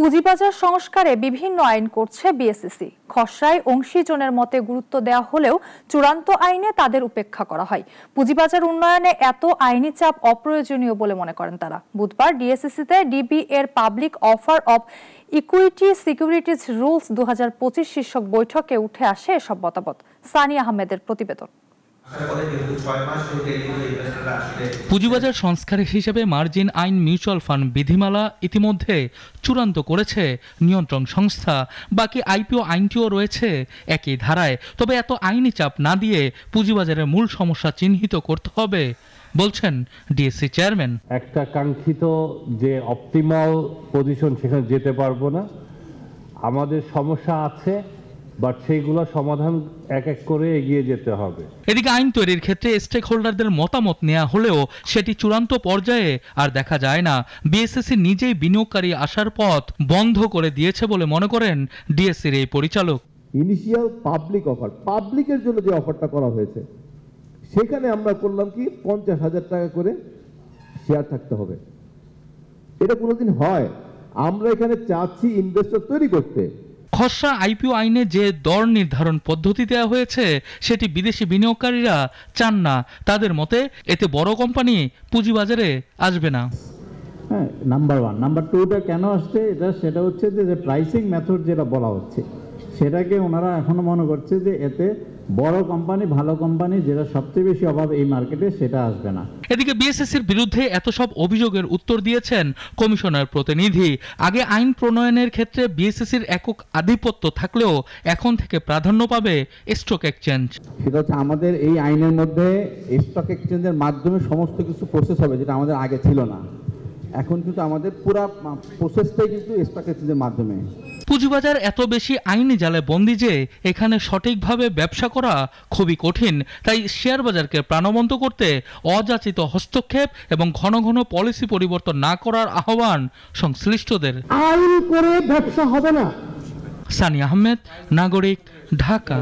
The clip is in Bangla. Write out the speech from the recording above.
পুঁজিবাজার সংস্কারে বিভিন্ন আইন করছে বিএসইসি। খসড়ায় অংশীজনের মতে গুরুত্ব দেওয়া হলেও চূড়ান্ত আইনে তাদের উপেক্ষা করা হয়। পুঁজিবাজার উন্নয়নে এত আইনি চাপ অপ্রয়োজনীয় বলে মনে করেন তারা। বুধবার ডিএসইসিতে ডিবি এর public offer of equity securities rules 2025 শীর্ষক বৈঠকে উঠে আসে এসব মতামত। সানি আহমেদের প্রতিবেদন। পুঁজিবাজার সংস্কারের হিসেবে মার্জিন আইন মিউচুয়াল ফান্ড বিধিমালা ইতিমধ্যে চূড়ান্ত করেছে নিয়ন্ত্রণ সংস্থা। বাকি আইপিও আইনটিও রয়েছে একই ধারায়। তবে এত আইনি চাপ না দিয়ে পুঁজিবাজারের মূল সমস্যা চিহ্নিত করতে হবে বলছেন ডিএসসি চেয়ারম্যান। একটা কাঙ্ক্ষিত যে অপটিমাল পজিশন সেখানে যেতে পারবো না, আমাদের সমস্যা আছে, বাট সেইগুলো সমাধান এক এক করে এগিয়ে যেতে হবে। এদিকে আইন তৈরির ক্ষেত্রে স্টেক হোল্ডারদের মতামত নেওয়া হলেও সেটি চূড়ান্ত পর্যায়ে আর দেখা যায় না। বিএসইসি নিজেই বিনিয়োগকারী আসার পথ বন্ধ করে দিয়েছে বলে মনে করেন ডিএসসির এই পরিচালক। ইনিশিয়াল পাবলিক অফার, পাবলিকের জন্য যে অফারটা করা হয়েছে সেখানে আমরা করলাম কি 50,000 টাকা করে শেয়ার থাকতে হবে। এটা কোনোদিন হয়? আমরা এখানে চাচ্ছি ইনভেস্টর তৈরি করতে। খসড়া আইপিও আইনে যে দর নির্ধারণ পদ্ধতি দেওয়া হয়েছে সেটি বিদেশি বিনিয়োগকারীরা চান না। তাদের মতে এতে বড় কোম্পানি পুঁজিবাজারে আসবে না। হ্যাঁ, নাম্বার 1। নাম্বার 2টা কেন আসছে সেটা হচ্ছে যে প্রাইসিং মেথড যেটা বলা হচ্ছে সেটাকে ওনারা এখনো মনে করছে যে এতে বড় কোম্পানি, ভালো কোম্পানি যেটা সবচেয়ে বেশি অভাব এই মার্কেটে সেটা আসবে না। এদিকে বিএসইসির বিরুদ্ধে এত সব অভিযোগের উত্তর দিয়েছেন কমিশনের প্রতিনিধি। আগে আইন প্রণয়নের ক্ষেত্রে বিএসইসির একক আধিপত্য থাকলেও এখন থেকে প্রাধান্য পাবে স্টক এক্সচেঞ্জ। সেটা হচ্ছে আমাদের এই আইনের মধ্যে স্টক এক্সচেঞ্জের মাধ্যমে সমস্ত কিছু প্রসেস হবে, যেটা আমাদের আগে ছিল না। এখন কিন্তু আমাদের পুরো প্রসেসটাই কিন্তু স্টক এক্সচেঞ্জের মাধ্যমে। পুঁজিবাজার এত বেশি আইনি জালে বন্দী যে এখানে সঠিকভাবে ব্যবসা করা খুবই কঠিন। তাই শেয়ার বাজারকে প্রাণবন্ত করতে অযাচিত হস্তক্ষেপ এবং ঘন ঘন পলিসি পরিবর্তন না করার আহ্বান সংশ্লিষ্টদের। আইন করে ব্যবসা হবে না। সানি আহমেদ, নাগরিক, ঢাকা।